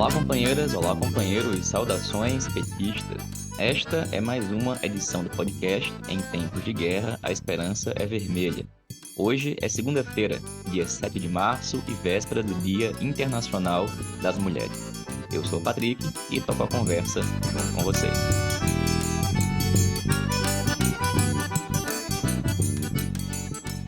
Olá, companheiras, olá, companheiros, saudações petistas. Esta é mais uma edição do podcast Em Tempos de Guerra, a Esperança é Vermelha. Hoje é segunda-feira, dia 7 de março e véspera do Dia Internacional das Mulheres. Eu sou o Patrick e toco a conversa junto com vocês.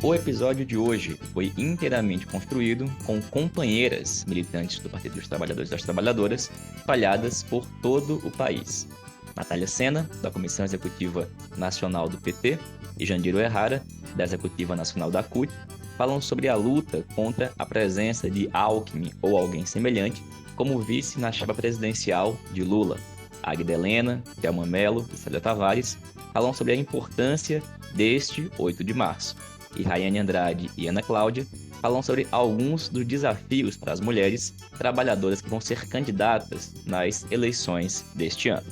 O episódio de hoje foi inteiramente construído com companheiras militantes do Partido dos Trabalhadores e das Trabalhadoras espalhadas por todo o país. Natália Sena, da Comissão Executiva Nacional do PT, e Jandiro Errara, da Executiva Nacional da CUT, falam sobre a luta contra a presença de Alckmin ou alguém semelhante como vice na chapa presidencial de Lula. Agda Helena, Thelma Mello e Célia Tavares falam sobre a importância deste 8 de março. E Rayane Andrade e Ana Cláudia falam sobre alguns dos desafios para as mulheres trabalhadoras que vão ser candidatas nas eleições deste ano.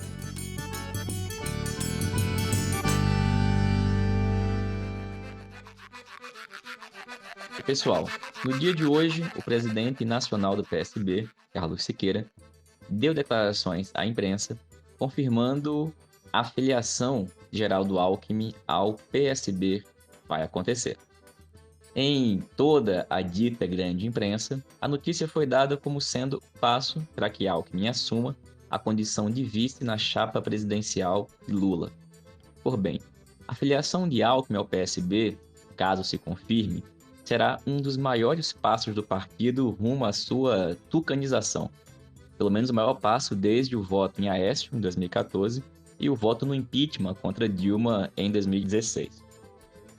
E, pessoal, no dia de hoje, o presidente nacional do PSB, Carlos Siqueira, deu declarações à imprensa confirmando a filiação de Geraldo Alckmin ao PSB vai acontecer. Em toda a dita grande imprensa, a notícia foi dada como sendo o passo para que Alckmin assuma a condição de vice na chapa presidencial de Lula. Por bem, a filiação de Alckmin ao PSB, caso se confirme, será um dos maiores passos do partido rumo à sua tucanização. Pelo menos o maior passo desde o voto em Aécio, em 2014, e o voto no impeachment contra Dilma em 2016.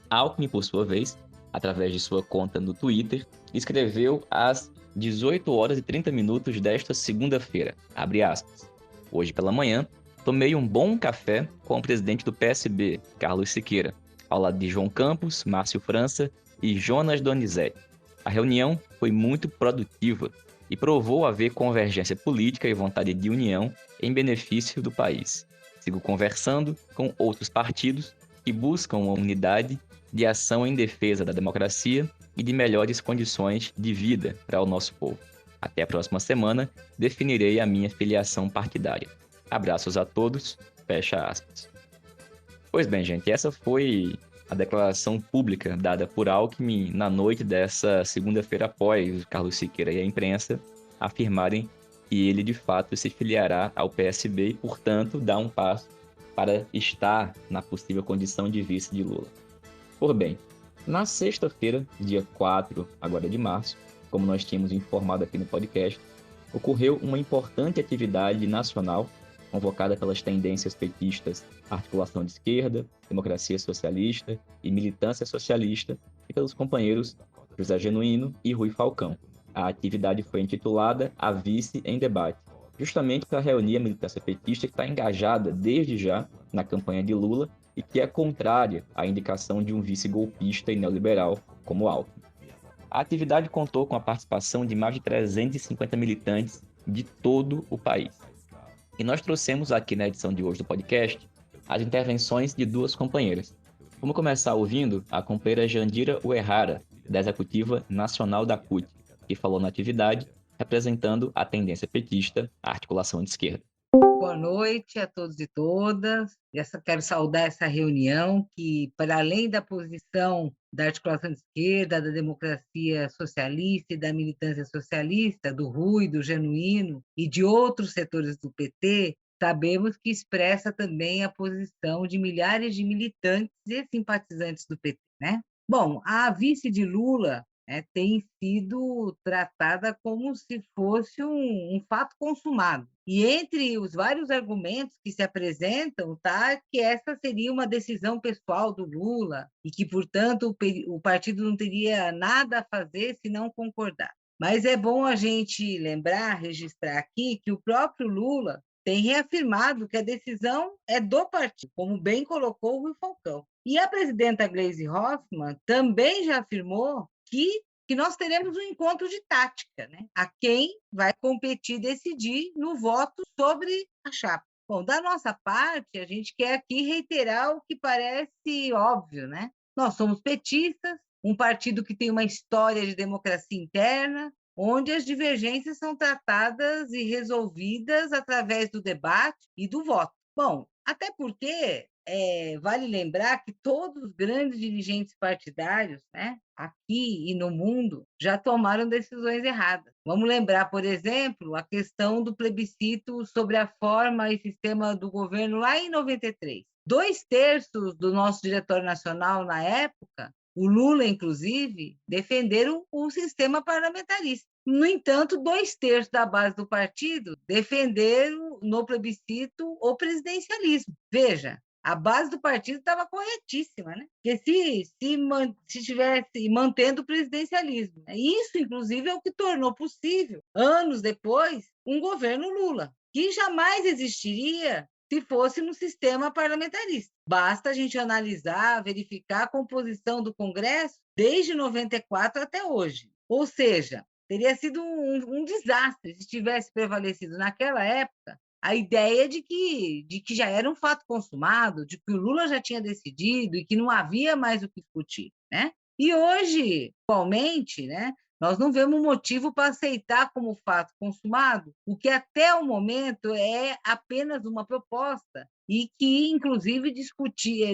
Alckmin, por sua vez, através de sua conta no Twitter, escreveu às 18 horas e 30 minutos desta segunda-feira, abre aspas, hoje pela manhã, tomei um bom café com o presidente do PSB, Carlos Siqueira, ao lado de João Campos, Márcio França e Jonas Donizete. A reunião foi muito produtiva e provou haver convergência política e vontade de união em benefício do país. Sigo conversando com outros partidos que buscam uma unidade de ação em defesa da democracia e de melhores condições de vida para o nosso povo. Até a próxima semana, definirei a minha filiação partidária. Abraços a todos, fecha aspas. Pois bem, gente, essa foi a declaração pública dada por Alckmin na noite dessa segunda-feira após Carlos Siqueira e a imprensa afirmarem que ele de fato se filiará ao PSB e, portanto, dá um passo para estar na possível condição de vice de Lula. Por bem, na sexta-feira, dia 4 agora de março, como nós tínhamos informado aqui no podcast, ocorreu uma importante atividade nacional convocada pelas tendências petistas Articulação de Esquerda, Democracia Socialista e Militância Socialista e pelos companheiros José Genuíno e Rui Falcão. A atividade foi intitulada A Vice em Debate, justamente para reunir a militância petista que está engajada desde já na campanha de Lula e que é contrária à indicação de um vice-golpista e neoliberal como Alckmin. A atividade contou com a participação de mais de 350 militantes de todo o país. E nós trouxemos aqui na edição de hoje do podcast as intervenções de duas companheiras. Vamos começar ouvindo a companheira Jandira Errara, da Executiva Nacional da CUT, que falou na atividade representando a tendência petista, a Articulação de Esquerda. Boa noite a todos e todas. Quero saudar essa reunião que, para além da posição da Articulação de Esquerda, da Democracia Socialista e da Militância Socialista, do Rui, do Genuíno e de outros setores do PT, sabemos que expressa também a posição de milhares de militantes e simpatizantes do PT, né? Bom, a vice de Lula tem sido tratada como se fosse um fato consumado. E entre os vários argumentos que se apresentam, tá, que essa seria uma decisão pessoal do Lula e que, portanto, o partido não teria nada a fazer se não concordar. Mas é bom a gente lembrar, registrar aqui, que o próprio Lula tem reafirmado que a decisão é do partido, como bem colocou o Rui Falcão. E a presidenta Gleisi Hoffmann também já afirmou que nós teremos um encontro de tática, né? A quem vai competir e decidir no voto sobre a chapa. Bom, da nossa parte, a gente quer aqui reiterar o que parece óbvio, né? Nós somos petistas, um partido que tem uma história de democracia interna, onde as divergências são tratadas e resolvidas através do debate e do voto. Bom, até porque vale lembrar que todos os grandes dirigentes partidários, né, aqui e no mundo, já tomaram decisões erradas. Vamos lembrar, por exemplo, a questão do plebiscito sobre a forma e sistema do governo lá em 93. 2/3 do nosso diretório nacional na época, o Lula, inclusive, defenderam o sistema parlamentarista. No entanto, 2/3 da base do partido defenderam no plebiscito o presidencialismo. Veja, a base do partido estava corretíssima, né? Porque se estivesse mantendo o presidencialismo. Isso, inclusive, é o que tornou possível, anos depois, um governo Lula, que jamais existiria se fosse no sistema parlamentarista. Basta a gente analisar, verificar a composição do Congresso desde 94 até hoje. Ou seja, teria sido um desastre se tivesse prevalecido naquela época a ideia de que já era um fato consumado, de que o Lula já tinha decidido e que não havia mais o que discutir, né? E hoje, atualmente, né, nós não vemos motivo para aceitar como fato consumado o que até o momento é apenas uma proposta e que, inclusive,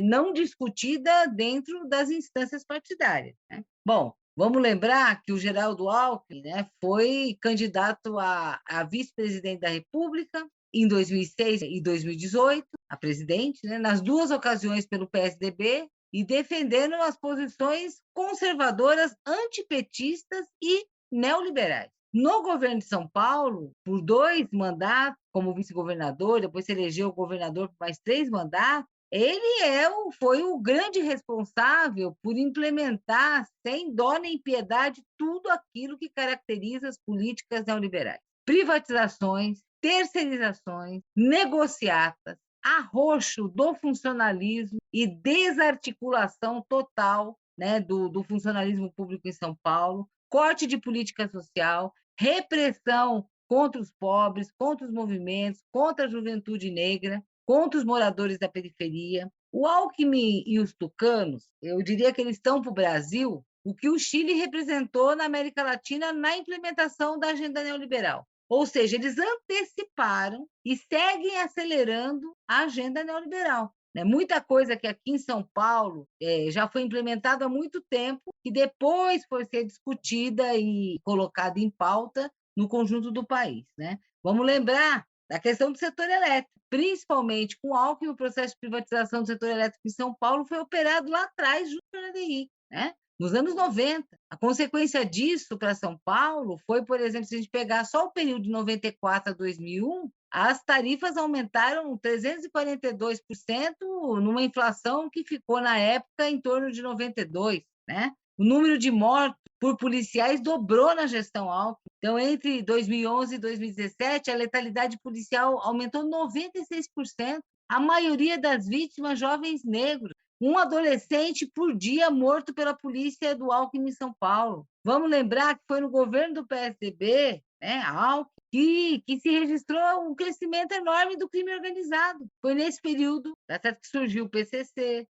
não discutida dentro das instâncias partidárias, né? Bom, vamos lembrar que o Geraldo Alckmin, né, foi candidato a vice-presidente da República em 2006 e 2018, a presidente, né, nas duas ocasiões pelo PSDB, e defendendo as posições conservadoras, antipetistas e neoliberais. No governo de São Paulo, por 2 mandatos como vice-governador, depois se elegeu governador por mais 3 mandatos, ele foi o grande responsável por implementar, sem dó nem piedade, tudo aquilo que caracteriza as políticas neoliberais. Privatizações, terceirizações, negociatas, arroxo do funcionalismo e desarticulação total, né, do funcionalismo público em São Paulo, corte de política social, repressão contra os pobres, contra os movimentos, contra a juventude negra, contra os moradores da periferia. O Alckmin e os tucanos, eu diria que eles estão para o Brasil o que o Chile representou na América Latina na implementação da agenda neoliberal. Ou seja, eles anteciparam e seguem acelerando a agenda neoliberal. Muita coisa que aqui em São Paulo já foi implementada há muito tempo e depois foi ser discutida e colocada em pauta no conjunto do país, né? Vamos lembrar da questão do setor elétrico, principalmente com o Alckmin, o processo de privatização do setor elétrico em São Paulo foi operado lá atrás, junto com a ADI, né? Nos anos 90. A consequência disso para São Paulo foi, por exemplo, se a gente pegar só o período de 94 a 2001, as tarifas aumentaram 342%, numa inflação que ficou, na época, em torno de 92%, né? O número de mortos por policiais dobrou na gestão Alckmin. Então, entre 2011 e 2017, a letalidade policial aumentou 96%. A maioria das vítimas, jovens negros. Um adolescente por dia morto pela polícia do Alckmin em São Paulo. Vamos lembrar que foi no governo do PSDB, né, Alckmin, que se registrou um crescimento enorme do crime organizado. Foi nesse período, até que surgiu o PCC,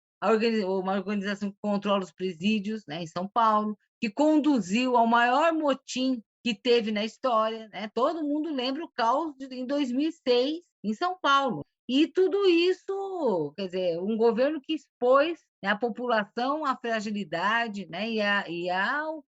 uma organização que controla os presídios, né, em São Paulo, que conduziu ao maior motim que teve na história, né? Todo mundo lembra o caos em 2006 em São Paulo. E tudo isso, quer dizer, um governo que expôs, né, a população à fragilidade, né,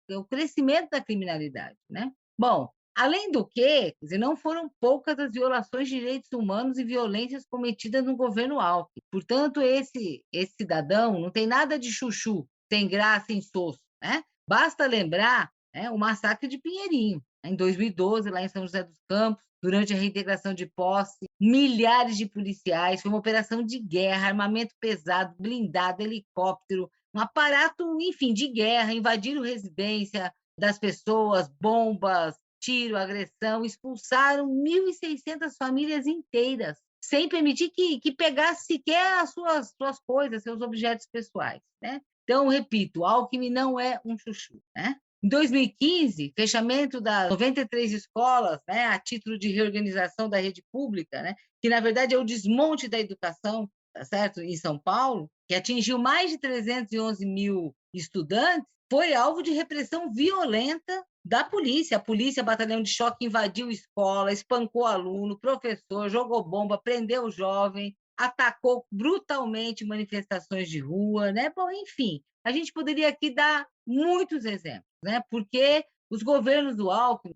o crescimento da criminalidade, né? Bom, além do que, quer dizer, não foram poucas as violações de direitos humanos e violências cometidas no governo Alckmin. Portanto, esse cidadão não tem nada de chuchu, sem graça, insosso, né? Basta lembrar, né, o massacre de Pinheirinho, em 2012, lá em São José dos Campos, durante a reintegração de posse, milhares de policiais, foi uma operação de guerra, armamento pesado, blindado, helicóptero, um aparato, enfim, de guerra, invadiram residência das pessoas, bombas, tiro, agressão, expulsaram 1.600 famílias inteiras, sem permitir que pegasse sequer as suas coisas, seus objetos pessoais, né? Então, repito, Alckmin não é um chuchu, né? Em 2015, fechamento das 93 escolas, né, a título de reorganização da rede pública, né, que, na verdade, é o desmonte da educação, tá certo? Em São Paulo, que atingiu mais de 311 mil estudantes, foi alvo de repressão violenta da polícia. A polícia, batalhão de choque, invadiu escola, espancou aluno, professor, jogou bomba, prendeu jovem, atacou brutalmente manifestações de rua, né? Bom, enfim, a gente poderia aqui dar muitos exemplos, né? Porque nos governos do Alckmin,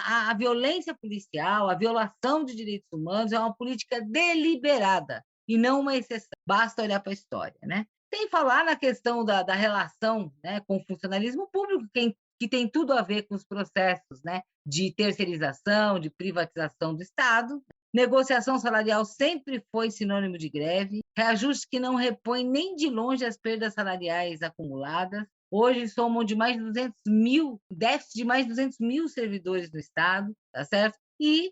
a violência policial, a violação de direitos humanos é uma política deliberada e não uma exceção. Basta olhar para a história, né? Sem falar na questão da relação, né, com o funcionalismo público, que tem tudo a ver com os processos, né, de terceirização, de privatização do Estado. Negociação salarial sempre foi sinônimo de greve, reajuste que não repõe nem de longe as perdas salariais acumuladas. Hoje somam de mais de 200 mil, déficit de mais de 200 mil servidores no Estado, tá certo? E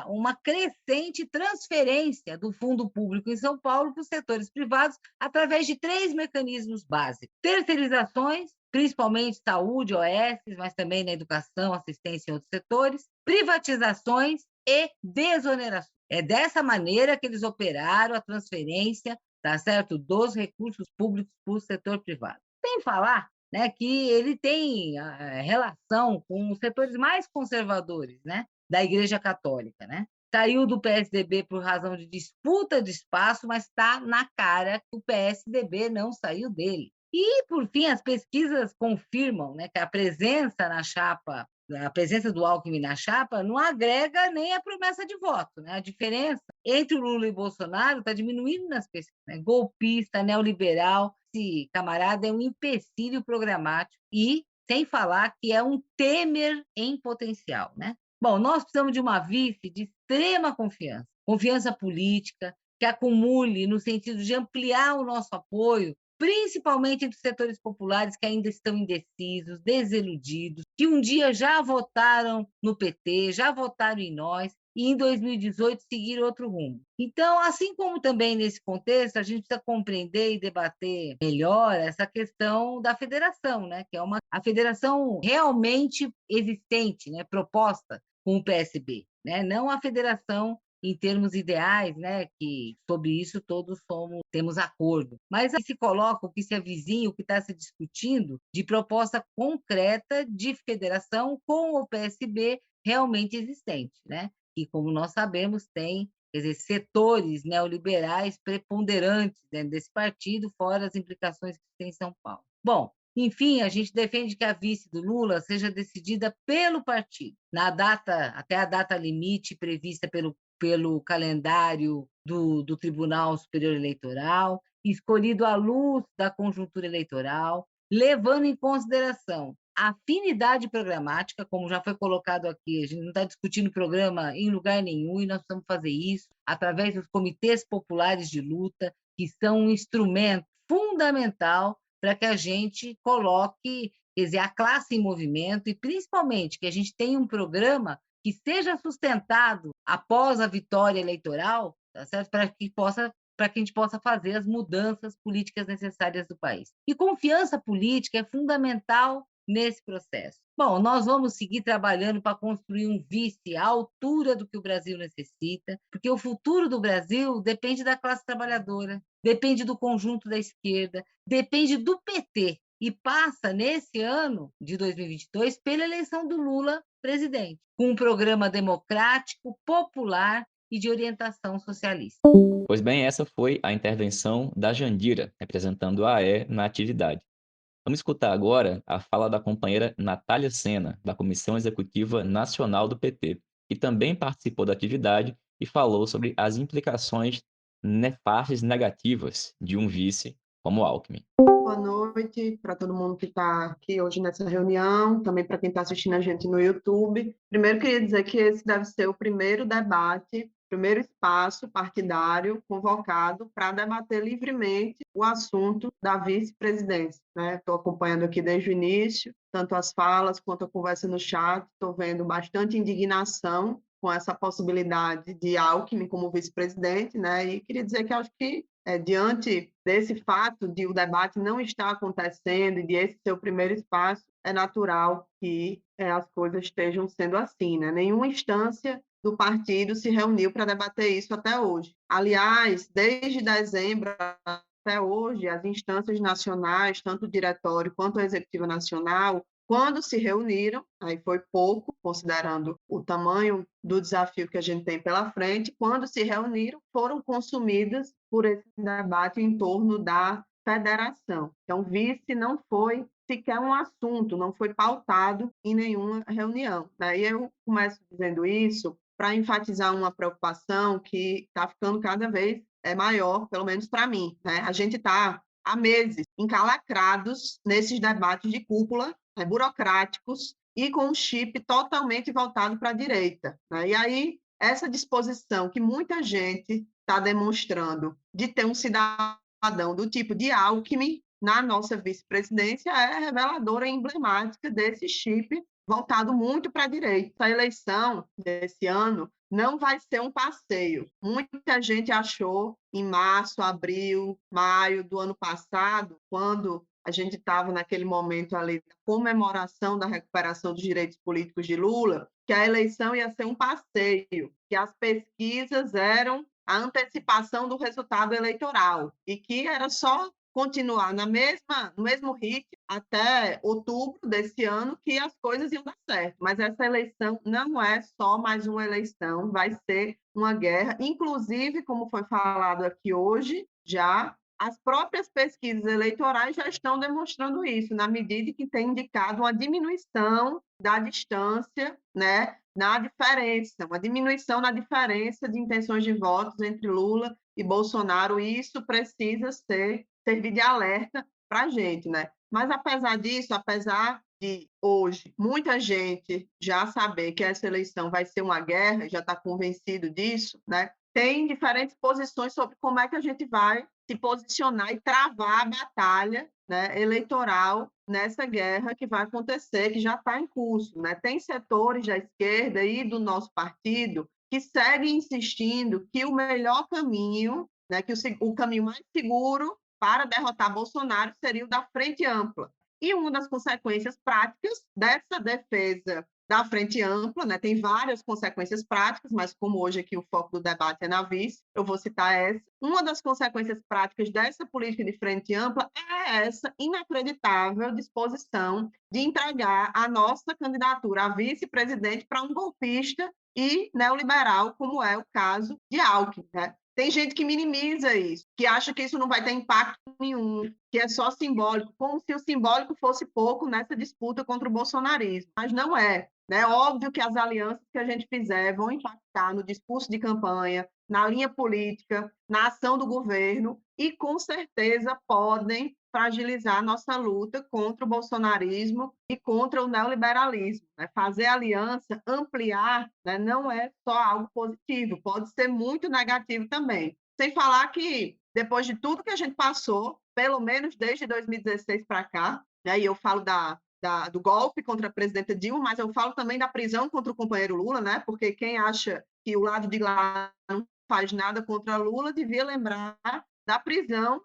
uma crescente transferência do fundo público em São Paulo para os setores privados através de 3 mecanismos básicos: terceirizações, principalmente saúde, OS, mas também na educação, assistência em outros setores, privatizações e desonerações. É dessa maneira que eles operaram a transferência, tá certo, dos recursos públicos para o setor privado. Sem falar, né, que ele tem relação com os setores mais conservadores, né, da Igreja Católica, né? Saiu do PSDB por razão de disputa de espaço, mas está na cara que o PSDB não saiu dele. E, por fim, as pesquisas confirmam, né, que a presença do Alckmin na chapa não agrega nem a promessa de voto, né? A diferença entre o Lula e o Bolsonaro está diminuindo nas pesquisas, né? Golpista, neoliberal, esse camarada é um empecilho programático e, sem falar que é um Temer em potencial, né? Bom, nós precisamos de uma vice de extrema confiança política, que acumule no sentido de ampliar o nosso apoio, principalmente entre os setores populares que ainda estão indecisos, desiludidos, que um dia já votaram no PT, já votaram em nós, e em 2018 seguir outro rumo. Então, assim como também nesse contexto, a gente precisa compreender e debater melhor essa questão da federação, né? Que é a federação realmente existente, né? Proposta com o PSB, né? Não a federação em termos ideais, né, que sobre isso todos temos acordo. Mas aí se coloca o que se avizinha, o que está se discutindo de proposta concreta de federação com o PSB realmente existente, né? E como nós sabemos, tem, quer dizer, setores neoliberais preponderantes dentro desse partido, fora as implicações que tem em São Paulo. Bom, enfim, a gente defende que a vice do Lula seja decidida pelo partido, até a data limite prevista pelo calendário do Tribunal Superior Eleitoral, escolhido à luz da conjuntura eleitoral, levando em consideração a afinidade programática, como já foi colocado aqui, a gente não está discutindo programa em lugar nenhum, e nós precisamos fazer isso através dos comitês populares de luta, que são um instrumento fundamental para que a gente coloque, quer dizer, a classe em movimento e, principalmente, que a gente tenha um programa que seja sustentado após a vitória eleitoral, tá certo? Para que a gente possa fazer as mudanças políticas necessárias do país. E confiança política é fundamental nesse processo. Bom, nós vamos seguir trabalhando para construir um vice à altura do que o Brasil necessita, porque o futuro do Brasil depende da classe trabalhadora, depende do conjunto da esquerda, depende do PT, e passa, nesse ano de 2022, pela eleição do Lula presidente, com um programa democrático, popular e de orientação socialista. Pois bem, essa foi a intervenção da Jandira, representando a AE na atividade. Vamos escutar agora a fala da companheira Natália Sena, da Comissão Executiva Nacional do PT, que também participou da atividade e falou sobre as implicações nefastas e negativas de um vice como Alckmin. Boa noite para todo mundo que está aqui hoje nessa reunião, também para quem está assistindo a gente no YouTube. Primeiro, queria dizer que esse deve ser o primeiro debate, primeiro espaço partidário convocado para debater livremente o assunto da vice-presidência, né? Estou acompanhando aqui desde o início, tanto as falas quanto a conversa no chat, estou vendo bastante indignação com essa possibilidade de Alckmin como vice-presidente, né? E queria dizer que acho que, diante desse fato de o debate não estar acontecendo e de esse ser o primeiro espaço, é natural que as coisas estejam sendo assim, né? Nenhuma instância do partido se reuniu para debater isso até hoje. Aliás, desde dezembro, até hoje, as instâncias nacionais, tanto o diretório quanto a executiva nacional, quando se reuniram, aí foi pouco, considerando o tamanho do desafio que a gente tem pela frente, quando se reuniram, foram consumidas por esse debate em torno da federação. Então, vice não foi sequer um assunto, não foi pautado em nenhuma reunião. Daí eu começo dizendo isso para enfatizar uma preocupação que está ficando cada vez maior, pelo menos para mim, né? A gente está há meses encalacrados nesses debates de cúpula, né, burocráticos e com um chip totalmente voltado para a direita, né? E aí, essa disposição que muita gente está demonstrando de ter um cidadão do tipo de Alckmin na nossa vice-presidência é reveladora e emblemática desse chip voltado muito para a direita. A eleição desse ano não vai ser um passeio. Muita gente achou em março, abril, maio do ano passado, quando a gente estava naquele momento ali da comemoração da recuperação dos direitos políticos de Lula, que a eleição ia ser um passeio, que as pesquisas eram a antecipação do resultado eleitoral e que era só continuar no mesmo ritmo até outubro desse ano que as coisas iam dar certo. Mas essa eleição não é só mais uma eleição, vai ser uma guerra. Inclusive, como foi falado aqui hoje, já as próprias pesquisas eleitorais já estão demonstrando isso, na medida que tem indicado uma diminuição da distância, né, na diferença, uma diminuição na diferença de intenções de votos entre Lula e Bolsonaro, e isso precisa servir de alerta para a gente, né? Mas, apesar disso, apesar de hoje muita gente já saber que essa eleição vai ser uma guerra, já está convencido disso, né? Tem diferentes posições sobre como é que a gente vai se posicionar e travar a batalha, né, eleitoral nessa guerra que vai acontecer, que já está em curso, né? Tem setores da esquerda e do nosso partido que seguem insistindo que o melhor caminho, né, que o caminho mais seguro para derrotar Bolsonaro seria o da frente ampla. E uma das consequências práticas dessa defesa da frente ampla, né, tem várias consequências práticas, mas como hoje aqui o foco do debate é na vice, eu vou citar essa. Uma das consequências práticas dessa política de frente ampla é essa inacreditável disposição de entregar a nossa candidatura a vice-presidente para um golpista e neoliberal, como é o caso de Alckmin, né? Tem gente que minimiza isso, que acha que isso não vai ter impacto nenhum, que é só simbólico, como se o simbólico fosse pouco nessa disputa contra o bolsonarismo. Mas não é. É óbvio que as alianças que a gente fizer vão impactar no discurso de campanha, na linha política, na ação do governo e, com certeza, podem fragilizar a nossa luta contra o bolsonarismo e contra o neoliberalismo. Né? Fazer aliança, ampliar, né, não é só algo positivo, pode ser muito negativo também. Sem falar que, depois de tudo que a gente passou, pelo menos desde 2016 para cá, né, e eu falo do golpe contra a presidenta Dilma, mas eu falo também da prisão contra o companheiro Lula, né? Porque quem acha que o lado de lá não faz nada contra Lula devia lembrar da prisão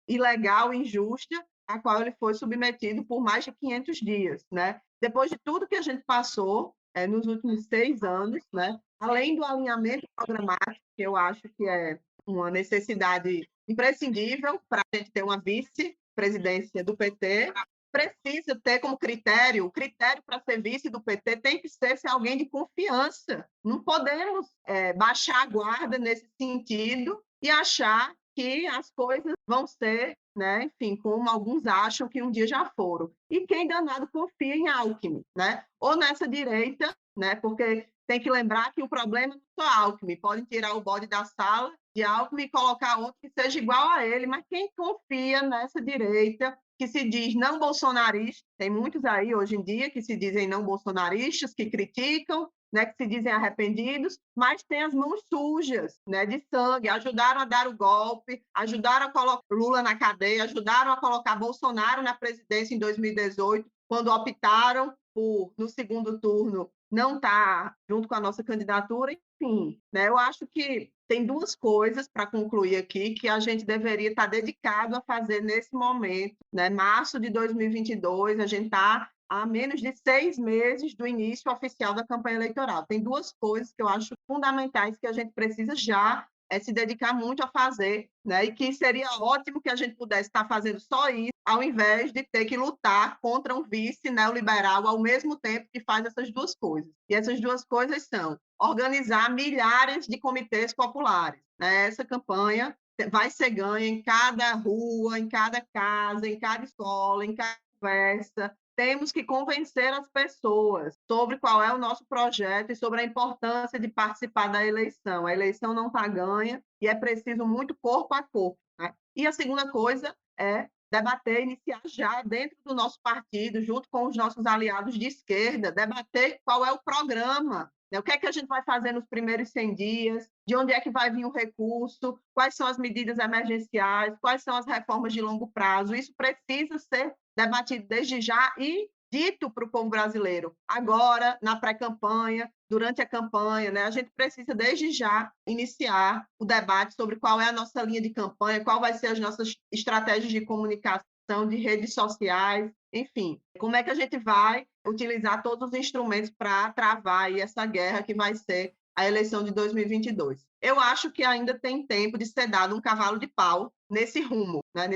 ilegal e injusta a qual ele foi submetido por mais de 500 dias, né? Depois de tudo que a gente passou nos últimos 6 anos, né? Além do alinhamento programático, que eu acho que é uma necessidade imprescindível para a gente ter uma vice-presidência do PT, precisa ter como critério, o critério para ser vice do PT tem que ser alguém de confiança. Não podemos baixar a guarda nesse sentido e achar que as coisas vão ser, né, enfim, como alguns acham que um dia já foram. E quem danado confia em Alckmin, né? Ou nessa direita, né? Porque tem que lembrar que o problema não é só Alckmin. Podem tirar o bode da sala de Alckmin e colocar outro que seja igual a ele, mas quem confia nessa direita que se diz não bolsonarista, tem muitos aí hoje em dia que se dizem não bolsonaristas, que criticam, né, que se dizem arrependidos, mas têm as mãos sujas, né, de sangue, ajudaram a dar o golpe, ajudaram a colocar Lula na cadeia, ajudaram a colocar Bolsonaro na presidência em 2018, quando optaram por, no segundo turno, não estar junto com a nossa candidatura, enfim. Né, eu acho que tem 2 coisas para concluir aqui que a gente deveria estar dedicado a fazer nesse momento. Né? Março de 2022, a gente está a menos de 6 meses do início oficial da campanha eleitoral. Tem 2 coisas que eu acho fundamentais que a gente precisa já é se dedicar muito a fazer, né? E que seria ótimo que a gente pudesse estar fazendo só isso, ao invés de ter que lutar contra um vice neoliberal ao mesmo tempo que faz essas duas coisas. E essas duas coisas são organizar milhares de comitês populares, né? Essa campanha vai ser ganha em cada rua, em cada casa, em cada escola, em cada conversa. Temos que convencer as pessoas sobre qual é o nosso projeto e sobre a importância de participar da eleição. A eleição não está ganha e é preciso muito corpo a corpo, né? E a segunda coisa é debater, iniciar já dentro do nosso partido, junto com os nossos aliados de esquerda, debater qual é o programa, né? O que é que a gente vai fazer nos primeiros 100 dias, de onde é que vai vir o recurso, quais são as medidas emergenciais, quais são as reformas de longo prazo. Isso precisa ser debatido desde já e dito para o povo brasileiro, agora, na pré-campanha, durante a campanha, né? A gente precisa, desde já, iniciar o debate sobre qual é a nossa linha de campanha, qual vai ser as nossas estratégias de comunicação, de redes sociais, enfim, como é que a gente vai utilizar todos os instrumentos para travar aí essa guerra que vai ser a eleição de 2022. Eu acho que ainda tem tempo de ser dado um cavalo de pau nesse rumo, né?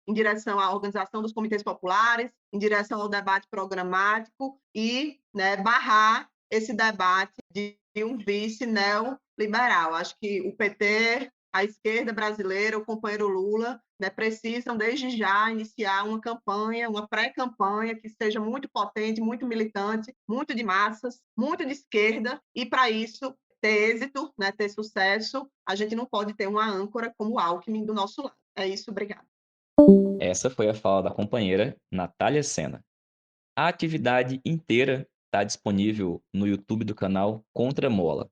Em direção à organização dos comitês populares, em direção ao debate programático e, né, barrar esse debate de um vice neoliberal. Acho que o PT, a esquerda brasileira, o companheiro Lula, né, precisam, desde já, iniciar uma campanha, uma pré-campanha que seja muito potente, muito militante, muito de massas, muito de esquerda, e, para isso, ter êxito, né, ter sucesso, a gente não pode ter uma âncora como o Alckmin do nosso lado. É isso, obrigada. Essa foi a fala da companheira Natália Sena. A atividade inteira está disponível no YouTube do canal Contramola.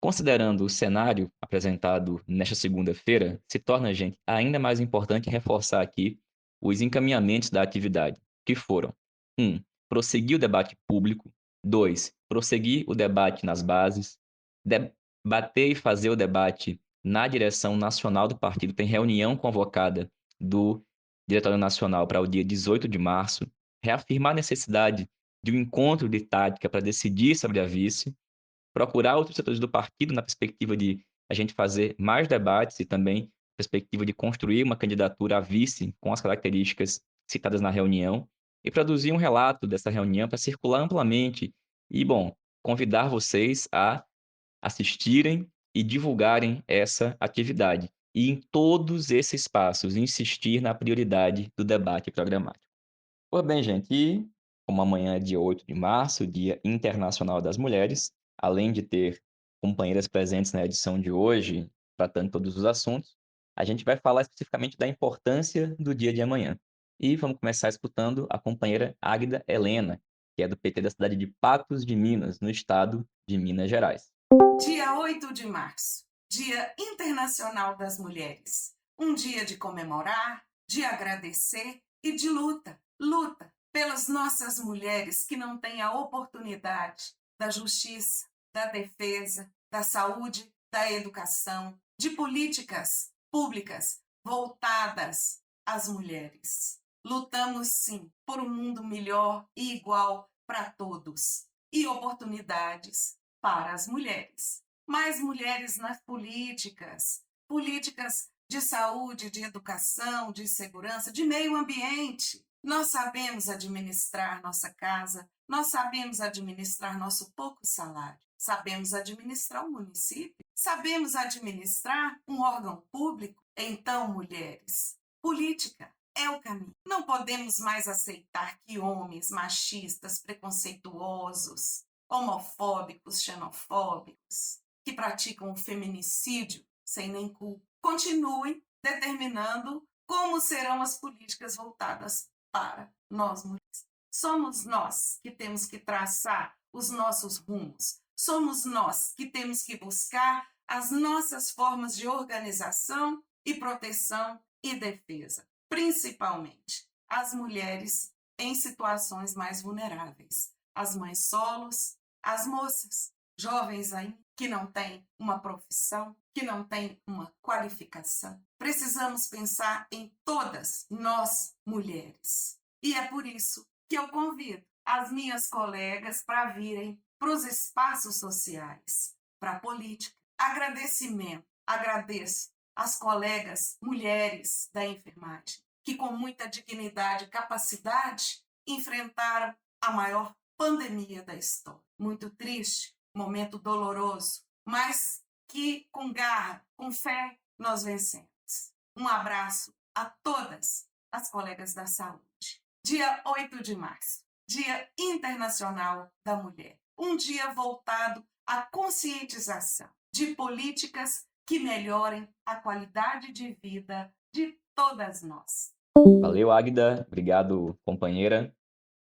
Considerando o cenário apresentado nesta segunda-feira, se torna, gente, ainda mais importante reforçar aqui os encaminhamentos da atividade, que foram: 1. Prosseguir o debate público. 2. Prosseguir o debate nas bases. Debater e fazer o debate na direção nacional do partido. Tem reunião convocada do Diretório Nacional para o dia 18 de março. Reafirmar a necessidade de um encontro de tática para decidir sobre a vice. Procurar outros setores do partido na perspectiva de a gente fazer mais debates e também perspectiva de construir uma candidatura a vice com as características citadas na reunião e produzir um relato dessa reunião para circular amplamente e, bom, convidar vocês a assistirem e divulgarem essa atividade. E em todos esses passos, insistir na prioridade do debate programático. Pois bem, gente, e como amanhã é dia 8 de março, Dia Internacional das Mulheres, além de ter companheiras presentes na edição de hoje, tratando todos os assuntos, a gente vai falar especificamente da importância do dia de amanhã. E vamos começar escutando a companheira Águida Helena, que é do PT da cidade de Patos de Minas, no estado de Minas Gerais. Dia 8 de março, Dia Internacional das Mulheres. Um dia de comemorar, de agradecer e de luta. Luta pelas nossas mulheres que não têm a oportunidade da justiça, da defesa, da saúde, da educação, de políticas públicas voltadas às mulheres. Lutamos, sim, por um mundo melhor e igual para todos e oportunidades para as mulheres. Mais mulheres nas políticas, políticas de saúde, de educação, de segurança, de meio ambiente. Nós sabemos administrar nossa casa, nós sabemos administrar nosso pouco salário, sabemos administrar o município, sabemos administrar um órgão público. Então, mulheres, política é o caminho. Não podemos mais aceitar que homens machistas, preconceituosos, homofóbicos, xenofóbicos, que praticam o feminicídio sem nem culpa, continuem determinando como serão as políticas voltadas para nós mulheres. Somos nós que temos que traçar os nossos rumos. Somos nós que temos que buscar as nossas formas de organização e proteção e defesa, principalmente as mulheres em situações mais vulneráveis, as mães solos, as moças, jovens ainda, que não têm uma profissão, que não têm uma qualificação. Precisamos pensar em todas nós, mulheres. E é por isso que eu convido as minhas colegas para virem para os espaços sociais, para a política. agradecimento. Agradeço às colegas mulheres da enfermagem, que com muita dignidade e capacidade enfrentaram a maior pandemia da história. Muito triste, momento doloroso, mas que com garra, com fé, nós vencemos. Um abraço a todas as colegas da saúde. Dia 8 de março, Dia Internacional da Mulher. Um dia voltado à conscientização de políticas que melhorem a qualidade de vida de todas nós. Valeu, Águida. Obrigado, companheira.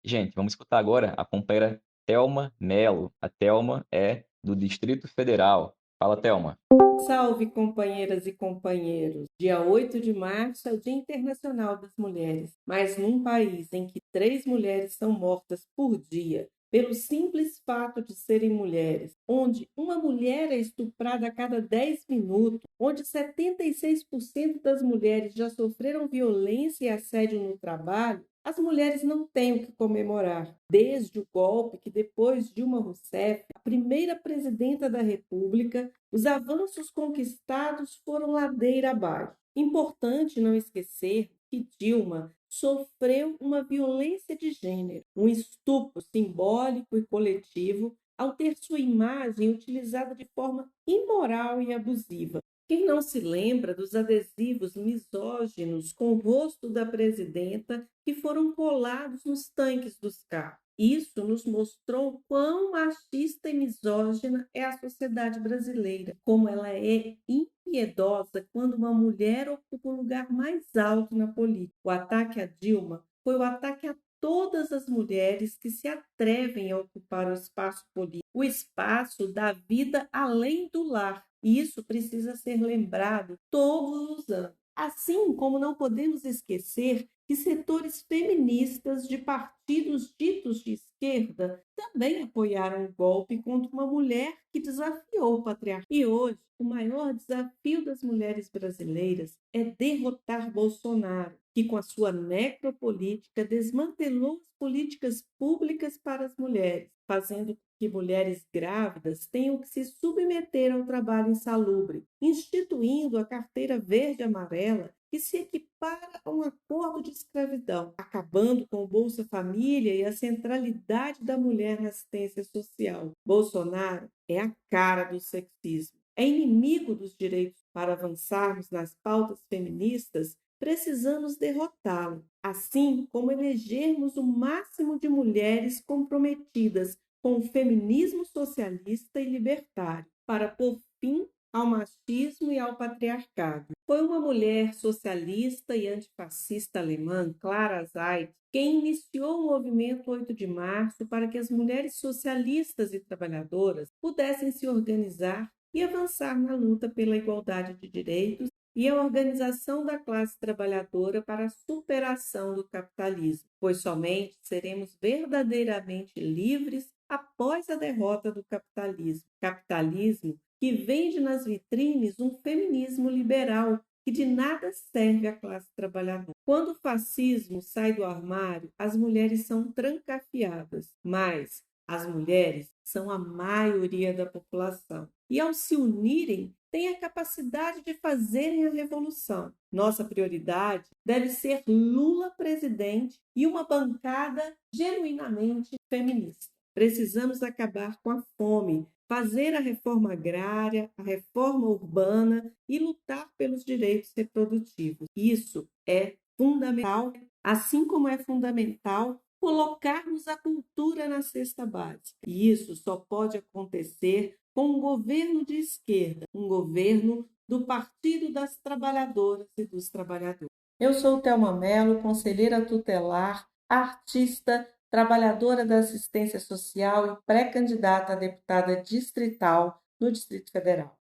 Gente, vamos escutar agora a companheira Thelma Mello. A Thelma é do Distrito Federal. Fala, Thelma. Salve, companheiras e companheiros! Dia 8 de março é o Dia Internacional das Mulheres, mas num país em que 3 mulheres são mortas por dia, pelo simples fato de serem mulheres, onde uma mulher é estuprada a cada 10 minutos, onde 76% das mulheres já sofreram violência e assédio no trabalho, as mulheres não têm o que comemorar. Desde o golpe que, depois Dilma Rousseff, a primeira presidenta da República, os avanços conquistados foram ladeira abaixo. Importante não esquecer que Dilma sofreu uma violência de gênero, um estupro simbólico e coletivo, ao ter sua imagem utilizada de forma imoral e abusiva. Quem não se lembra dos adesivos misóginos com o rosto da presidenta que foram colados nos tanques dos carros? Isso nos mostrou quão machista e misógina é a sociedade brasileira, como ela é impiedosa quando uma mulher ocupa o lugar mais alto na política. O ataque a Dilma foi o ataque a todas as mulheres que se atrevem a ocupar o espaço político, o espaço da vida além do lar. E isso precisa ser lembrado todos os anos. Assim como não podemos esquecer que setores feministas de partidos ditos de esquerda também apoiaram o golpe contra uma mulher que desafiou o patriarcado. E hoje, o maior desafio das mulheres brasileiras é derrotar Bolsonaro, que com a sua necropolítica desmantelou as políticas públicas para as mulheres, fazendo com que mulheres grávidas tenham que se submeter ao trabalho insalubre, instituindo a carteira verde-amarela, que se equipara a um acordo de escravidão, acabando com o Bolsa Família e a centralidade da mulher na assistência social. Bolsonaro é a cara do sexismo, é inimigo dos direitos. Para avançarmos nas pautas feministas, precisamos derrotá-lo, assim como elegermos o máximo de mulheres comprometidas com o feminismo socialista e libertário, para pôr fim ao machismo e ao patriarcado. Foi uma mulher socialista e antifascista alemã, Clara Zetkin, quem iniciou o movimento 8 de março para que as mulheres socialistas e trabalhadoras pudessem se organizar e avançar na luta pela igualdade de direitos e a organização da classe trabalhadora para a superação do capitalismo, pois somente seremos verdadeiramente livres após a derrota do capitalismo. Capitalismo que vende nas vitrines um feminismo liberal que de nada serve à classe trabalhadora. Quando o fascismo sai do armário, as mulheres são trancafiadas, mas as mulheres são a maioria da população. E ao se unirem, têm a capacidade de fazerem a revolução. Nossa prioridade deve ser Lula presidente e uma bancada genuinamente feminista. Precisamos acabar com a fome, fazer a reforma agrária, a reforma urbana e lutar pelos direitos reprodutivos. Isso é fundamental, assim como é fundamental colocarmos a cultura na cesta básica. E isso só pode acontecer com um governo de esquerda, um governo do Partido das Trabalhadoras e dos Trabalhadores. Eu sou Thelma Mello, conselheira tutelar, artista, trabalhadora da assistência social e pré-candidata a deputada distrital no Distrito Federal.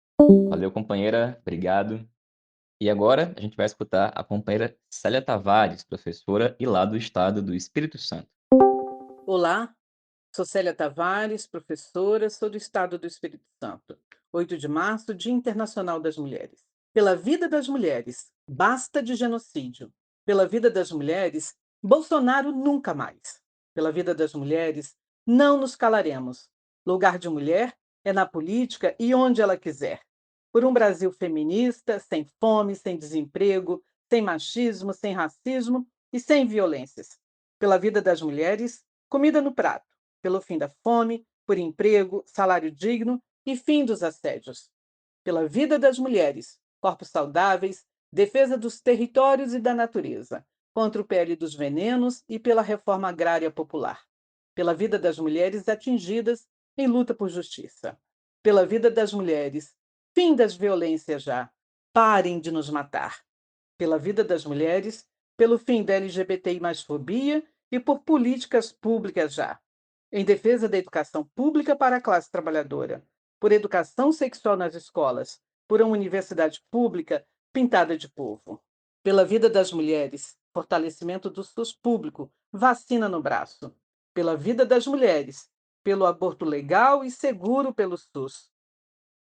Valeu, companheira. Obrigado. E agora a gente vai escutar a companheira Célia Tavares, professora e lá do estado do Espírito Santo. Olá, sou Célia Tavares, professora, sou do estado do Espírito Santo. 8 de março, Dia Internacional das Mulheres. Pela vida das mulheres, basta de genocídio. Pela vida das mulheres, Bolsonaro nunca mais. Pela vida das mulheres, não nos calaremos. Lugar de mulher é na política e onde ela quiser. por um Brasil feminista, sem fome, sem desemprego, sem machismo, sem racismo e sem violências. Pela vida das mulheres, comida no prato. Pelo fim da fome, por emprego, salário digno e fim dos assédios. Pela vida das mulheres, corpos saudáveis, defesa dos territórios e da natureza, contra o PL dos venenos e pela reforma agrária popular. Pela vida das mulheres atingidas em luta por justiça. Pela vida das mulheres, fim das violências já. Parem de nos matar. Pela vida das mulheres, pelo fim da LGBTI mais fobia e por políticas públicas já. Em defesa da educação pública para a classe trabalhadora, por educação sexual nas escolas, por uma universidade pública pintada de povo. Pela vida das mulheres, fortalecimento do SUS público, vacina no braço. Pela vida das mulheres, pelo aborto legal e seguro pelo SUS.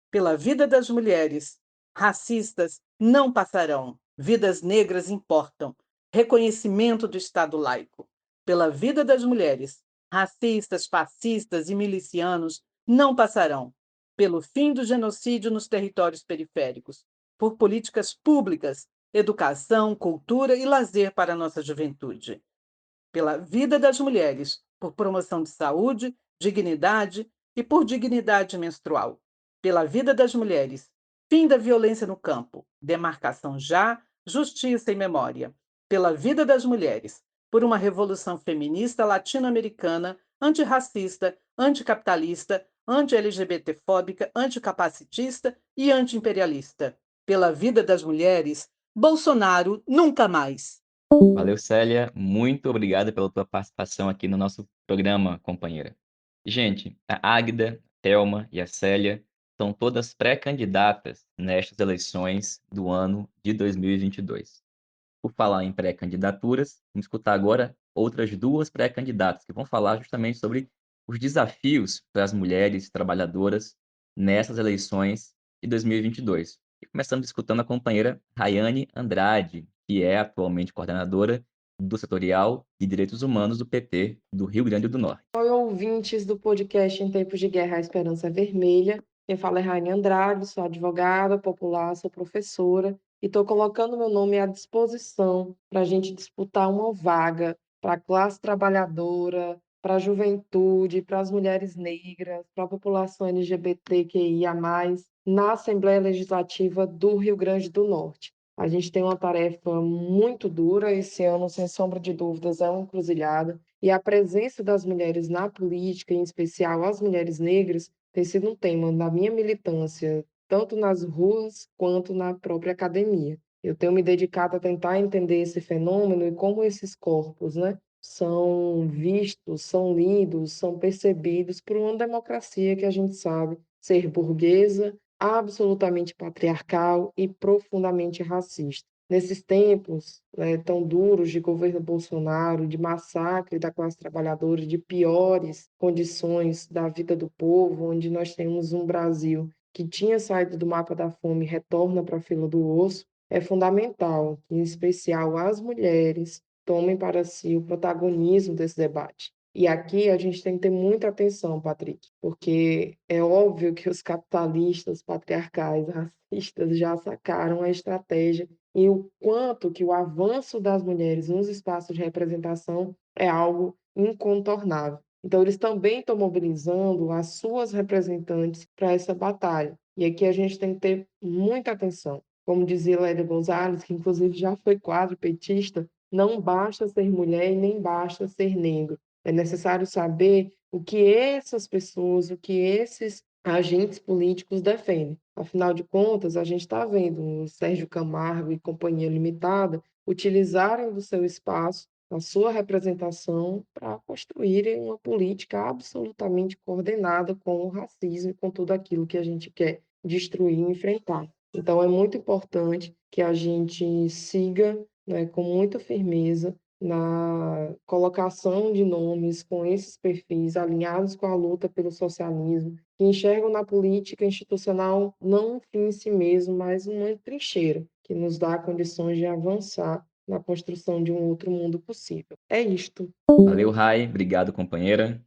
Pela vida das mulheres, racistas não passarão, vidas negras importam, reconhecimento do Estado laico. Pela vida das mulheres, racistas, fascistas e milicianos não passarão, pelo fim do genocídio nos territórios periféricos, por políticas públicas, educação, cultura e lazer para a nossa juventude. Pela vida das mulheres, por promoção de saúde, dignidade e por dignidade menstrual. Pela vida das mulheres, fim da violência no campo, demarcação já, justiça e memória. Pela vida das mulheres, por uma revolução feminista latino-americana, antirracista, anticapitalista, anti-LGBTfóbica, anticapacitista e antiimperialista. Pela vida das mulheres, Bolsonaro nunca mais. Valeu, Célia. Muito obrigado pela tua participação aqui no nosso programa, companheira. Gente, a Águida, a Thelma e a Célia são todas pré-candidatas nestas eleições do ano de 2022. Por falar em pré-candidaturas, vamos escutar agora outras duas pré-candidatas que vão falar justamente sobre os desafios para as mulheres trabalhadoras nessas eleições de 2022. E começamos escutando a companheira Rayane Andrade, que é atualmente coordenadora do setorial de Direitos Humanos do PT do Rio Grande do Norte. Oi, ouvintes do podcast Em Tempos de Guerra, a Esperança é Vermelha. Quem fala é Raine Andrade, sou advogada popular, sou professora e estou colocando meu nome à disposição para a gente disputar uma vaga para a classe trabalhadora, para a juventude, para as mulheres negras, para a população LGBTQIA+, na Assembleia Legislativa do Rio Grande do Norte. A gente tem uma tarefa muito dura esse ano, sem sombra de dúvidas, é uma encruzilhada. E a presença das mulheres na política, em especial as mulheres negras, tem sido um tema da minha militância, tanto nas ruas quanto na própria academia. Eu tenho me dedicado a tentar entender esse fenômeno e como esses corpos, né, são vistos, são lidos, são percebidos por uma democracia que a gente sabe ser burguesa, absolutamente patriarcal e profundamente racista. Nesses tempos tão duros de governo Bolsonaro, de massacre da classe trabalhadora, de piores condições da vida do povo, onde nós temos um Brasil que tinha saído do mapa da fome e retorna para a fila do osso, é fundamental que, em especial, as mulheres tomem para si o protagonismo desse debate. E aqui a gente tem que ter muita atenção, Patrick, porque é óbvio que os capitalistas patriarcais racistas já sacaram a estratégia e o quanto que o avanço das mulheres nos espaços de representação é algo incontornável. Então, eles também estão mobilizando as suas representantes para essa batalha. E aqui a gente tem que ter muita atenção. Como dizia Lélia Gonzalez, que inclusive já foi quadripetista, não basta ser mulher e nem basta ser negro. É necessário saber o que essas pessoas, o que esses agentes políticos defendem. Afinal de contas, a gente está vendo o Sérgio Camargo e Companhia Limitada utilizarem do seu espaço, a sua representação, para construírem uma política absolutamente coordenada com o racismo e com tudo aquilo que a gente quer destruir e enfrentar. Então, é muito importante que a gente siga, né, com muita firmeza na colocação de nomes com esses perfis alinhados com a luta pelo socialismo, que enxergam na política institucional não um fim em si mesmo, mas uma trincheira que nos dá condições de avançar na construção de um outro mundo possível. É isto. Valeu, Rai. Obrigado, companheira.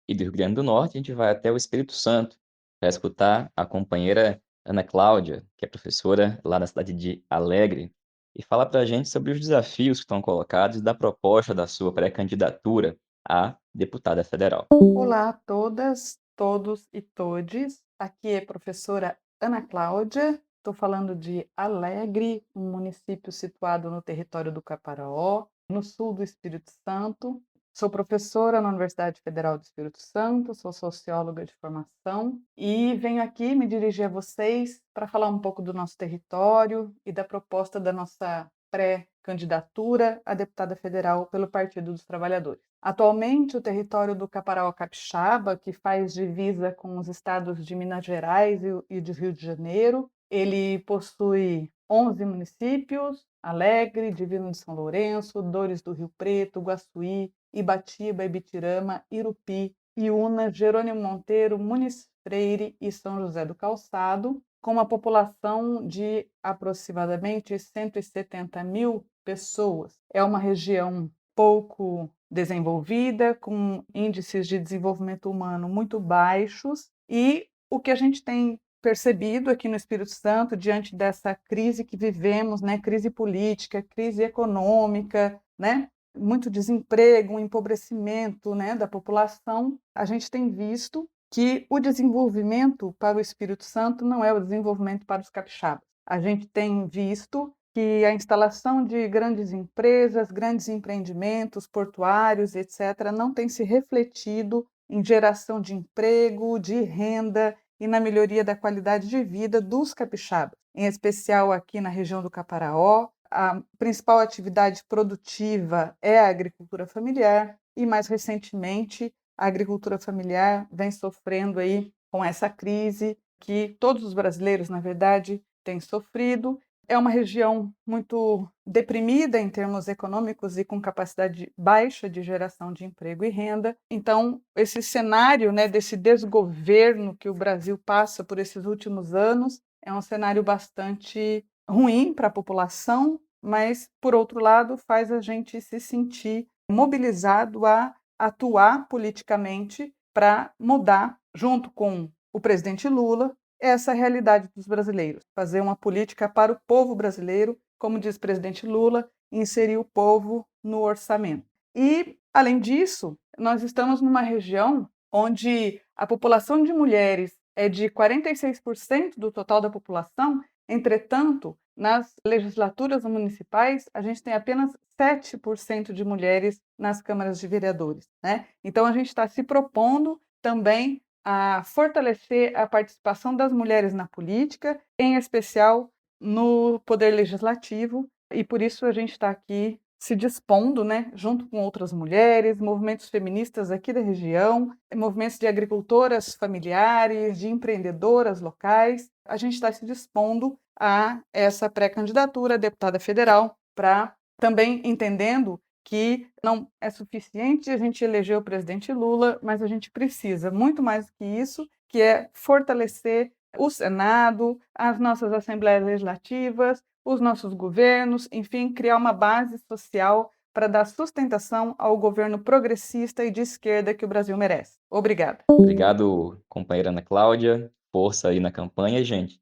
E do Rio Grande do Norte, a gente vai até o Espírito Santo para escutar a companheira Ana Cláudia, que é professora lá na cidade de Alegre, e fala para a gente sobre os desafios que estão colocados da proposta da sua pré-candidatura a deputada federal. Olá a todas, todos e todes. Aqui é a professora Ana Cláudia. Estou falando de Alegre, um município situado no território do Caparaó, no sul do Espírito Santo. Sou professora na Universidade Federal do Espírito Santo, sou socióloga de formação e venho aqui me dirigir a vocês para falar um pouco do nosso território e da proposta da nossa pré-candidatura a deputada federal pelo Partido dos Trabalhadores. Atualmente, o território do Caparaó Capixaba, que faz divisa com os estados de Minas Gerais e de Rio de Janeiro, ele possui 11 municípios: Alegre, Divino de São Lourenço, Dores do Rio Preto, Guaçuí, Ibatiba, Ibitirama, Irupi, Iúna, Jerônimo Monteiro, Muniz Freire e São José do Calçado, com uma população de aproximadamente 170 mil pessoas. É uma região pouco desenvolvida, com índices de desenvolvimento humano muito baixos, e o que a gente tem percebido aqui no Espírito Santo, diante dessa crise que vivemos, né, crise política, crise econômica, né, muito desemprego, um empobrecimento, né, da população, a gente tem visto que o desenvolvimento para o Espírito Santo não é o desenvolvimento para os capixabas. A gente tem visto que a instalação de grandes empresas, grandes empreendimentos portuários, etc., não tem se refletido em geração de emprego, de renda e na melhoria da qualidade de vida dos capixabas, em especial aqui na região do Caparaó. A principal atividade produtiva é a agricultura familiar e, mais recentemente, a agricultura familiar vem sofrendo aí com essa crise que todos os brasileiros, na verdade, têm sofrido. É uma região muito deprimida em termos econômicos e com capacidade baixa de geração de emprego e renda. Então, esse cenário, né, desse desgoverno que o Brasil passa por esses últimos anos é um cenário bastante ruim para a população, mas, por outro lado, faz a gente se sentir mobilizado a atuar politicamente para mudar, junto com o presidente Lula, essa realidade dos brasileiros, fazer uma política para o povo brasileiro, como diz o presidente Lula, inserir o povo no orçamento. E, além disso, nós estamos numa região onde a população de mulheres é de 46% do total da população. Entretanto, nas legislaturas municipais, a gente tem apenas 7% de mulheres nas câmaras de vereadores, né? Então, a gente está se propondo também a fortalecer a participação das mulheres na política, em especial no poder legislativo, e por isso a gente está aqui se dispondo, né, junto com outras mulheres, movimentos feministas aqui da região, movimentos de agricultoras familiares, de empreendedoras locais. A gente está se dispondo a essa pré-candidatura a deputada federal, para também entendendo que não é suficiente a gente eleger o presidente Lula, mas a gente precisa muito mais do que isso, que é fortalecer o Senado, as nossas assembleias legislativas, os nossos governos, enfim, criar uma base social para dar sustentação ao governo progressista e de esquerda que o Brasil merece. Obrigada. Obrigado, companheira Ana Cláudia. Força aí na campanha, gente.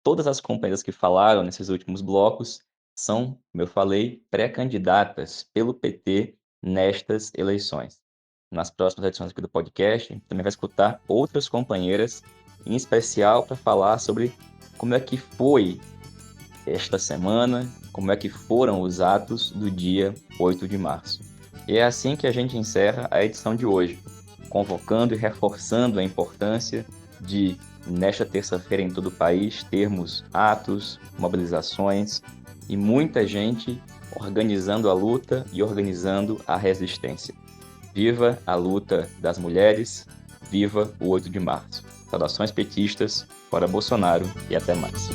Todas as companheiras que falaram nesses últimos blocos são, como eu falei, pré-candidatas pelo PT nestas eleições. Nas próximas edições aqui do podcast, a gente também vai escutar outras companheiras, em especial para falar sobre como é que foi esta semana, como é que foram os atos do dia 8 de março. E é assim que a gente encerra a edição de hoje, convocando e reforçando a importância de, nesta terça-feira em todo o país, termos atos, mobilizações e muita gente organizando a luta e organizando a resistência. Viva a luta das mulheres, viva o 8 de março. Saudações petistas, fora Bolsonaro e até mais.